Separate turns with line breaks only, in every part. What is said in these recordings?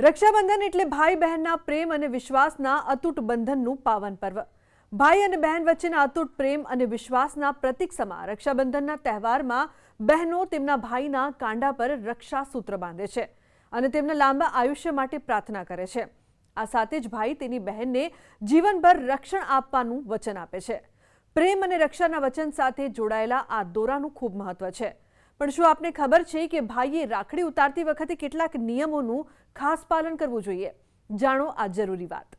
રક્ષાબંધન એટલે ભાઈ બહેનના પ્રેમ અને વિશ્વાસના અતૂટ બંધનનું પાવન પર્વ। ભાઈ અને બહેન વચ્ચેના અતૂટ પ્રેમ અને વિશ્વાસના પ્રતીક સમા રક્ષાબંધનના તહેવારમાં બહેનો તેમના ભાઈના કાંડા પર રક્ષા સૂત્ર બાંધે છે અને તેમના લાંબા આયુષ્ય માટે પ્રાર્થના કરે છે। આ સાથે જ ભાઈ તેની બહેનને જીવનભર રક્ષણ આપવાનું વચન આપે છે। પ્રેમ અને રક્ષાના વચન સાથે જોડાયેલા આ દોરાનું ખૂબ મહત્વ છે। પણ શું આપને ખબર છે કે ભાઈએ રાખડી ઉતારતી વખતે કેટલાક નિયમોનું ખાસ પાલન કરવું જોઈએ? જાણો આ જરૂરી વાત।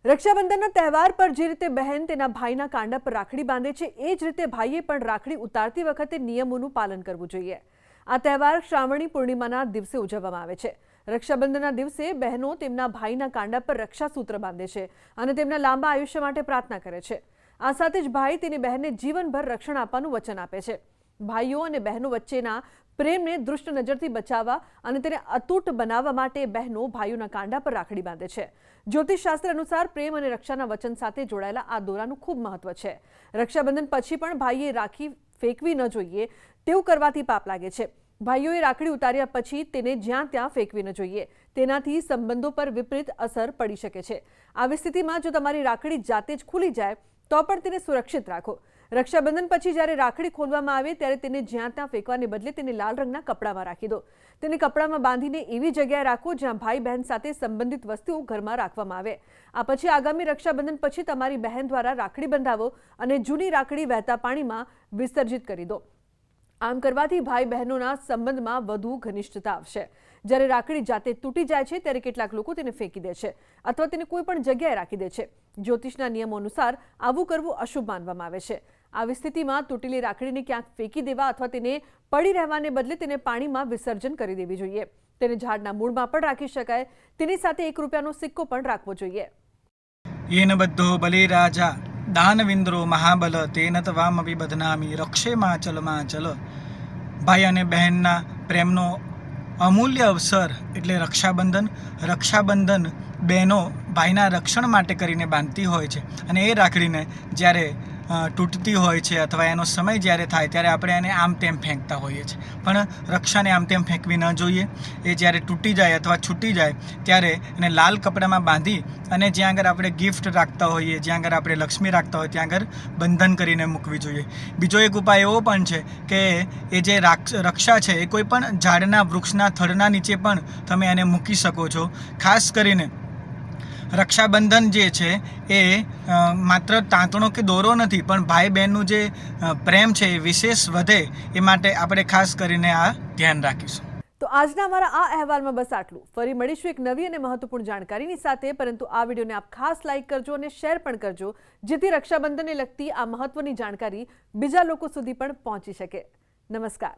રક્ષાબંધનના તહેવાર પર જે રીતે બહેન તેના ભાઈના કાંડા પર રાખડી બાંધે છે, એ જ રીતે ભાઈએ પણ રાખડી ઉતારતી વખતે નિયમોનું પાલન કરવું જોઈએ। આ તહેવાર શ્રાવણી પૂર્ણિમાના દિવસે ઉજવવામાં આવે છે। રક્ષાબંધનના દિવસે બહેનો તેમના ભાઈના કાંડા પર રક્ષાસૂત્ર બાંધે છે અને તેમના લાંબા આયુષ્ય માટે પ્રાર્થના કરે છે। આ સાથે જ ભાઈ તેની બહેનને જીવનભર રક્ષણ આપવાનું વચન આપે છે। ભાઈઓ અને બહેનો વચ્ચેના પ્રેમને દુષ્ટ નજરથી બચાવવા અને તેને અતૂટ બનાવવા માટે બહેનો ભાઈઓના કાંડા પર રાખડી બાંધે છે। જ્યોતિષશાસ્ત્ર અનુસાર પ્રેમ અને રક્ષાના વચન સાથે જોડાયેલા આ દોરાનું ખૂબ મહત્વ છે। રક્ષાબંધન પછી પણ ભાઈએ રાખી ફેંકવી ન જોઈએ, તેવું કરવાથી પાપ લાગે છે। ભાઈઓએ રાખડી ઉતાર્યા પછી તેને જ્યાં ત્યાં ફેંકવી ન જોઈએ, તેનાથી સંબંધો પર વિપરીત અસર પડી શકે છે। આવી સ્થિતિમાં જો તમારી રાખડી જાતે જ ખુલી જાય તો પણ તેને સુરક્ષિત રાખો। રક્ષાબંધન પછી જ્યારે રાખડી ખોલવામાં આવે ત્યારે તેને જ્યાં ત્યાં ફેંકવાને બદલે તેને લાલ રંગના કપડામાં રાખી દો। તેને કપડામાં બાંધીને એવી જગ્યાએ રાખો જ્યાં ભાઈ બહેન સાથે સંબંધિત વસ્તુઓ ઘરમાં રાખવામાં આવે। આ પછી આગામી રક્ષાબંધન પછી તમારી બહેન દ્વારા રાખડી બંધાવો અને જૂની રાખડી વહેતા પાણીમાં વિસર્જિત કરી દો। આમ કરવાથી ભાઈ બહેનોના સંબંધમાં વધુ ઘનિષ્ઠતા આવશે। જ્યારે રાખડી જાતે તૂટી જાય છે ત્યારે કેટલાક લોકો તેને ફેંકી દે છે અથવા તેને કોઈ પણ જગ્યાએ રાખી દે છે। જ્યોતિષના નિયમો અનુસાર આવું કરવું અશુભ માનવામાં આવે છે। આવી સ્થિતિમાં તૂટેલી રાખડીને ક્યાંક ફેંકી દેવા અથવા તેને પડી રહેવાને બદલે તેને પાણીમાં વિસર્જન કરી દેવી જોઈએ। તેને ઝાડના મૂળમાં પણ રાખી શકાય। તેની સાથે ₹1નો સિક્કો પણ રાખવો જોઈએ।
येन बद्धो बलिराजा दानविंद्रो महाबल तेन तवामपि बध्नामि रक्षे माचल। ભાઈ અને બહેનના પ્રેમનો અમૂલ્ય અવસર એટલે રક્ષાબંધન। રક્ષાબંધન બહેનો ભાઈના રક્ષણ માટે કરીને બાંધતી હોય છે અને એ રાખડીને જ્યારે તૂટતી હોય છે અથવા એનો સમય જ્યારે થાય ત્યારે આપણે એને આમ તેમ ફેંકતા હોઈએ છીએ, પણ રક્ષાને આમ તેમ ફેંકવી ન જોઈએ। એ જ્યારે તૂટી જાય અથવા છૂટી જાય ત્યારે એને લાલ કપડામાં બાંધી અને જ્યાં આગળ આપણે ગિફ્ટ રાખતા હોઈએ, જ્યાં આગળ આપણે લક્ષ્મી રાખતા હોય ત્યાં આગળ બંધન કરીને મૂકવી જોઈએ। બીજો એક ઉપાય એવો પણ છે કે એ જે રક્ષા છે એ કોઈ પણ ઝાડના વૃક્ષના થડના નીચે પણ તમે એને મૂકી શકો છો। ખાસ કરીને રક્ષાબંધન જે છે એ માત્ર તાંતણો કે દોરો નથી, પણ ભાઈ બહેનનું જે પ્રેમ છે એ વિશેષ વધે એ માટે આપણે ખાસ કરીને આ ધ્યાન રાખીશું।
તો આજના અમારા આ અહેવાલમાં બસ આટલું। ફરી મળીશું એક નવી અને મહત્વપૂર્ણ જાણકારીની સાથે, પરંતુ આ વિડીયોને આપ ખાસ લાઇક કરજો અને શેર પણ કરજો, જેથી રક્ષાબંધનને લગતી આ મહત્વની જાણકારી બીજા લોકો સુધી પણ પહોંચી શકે। નમસ્કાર।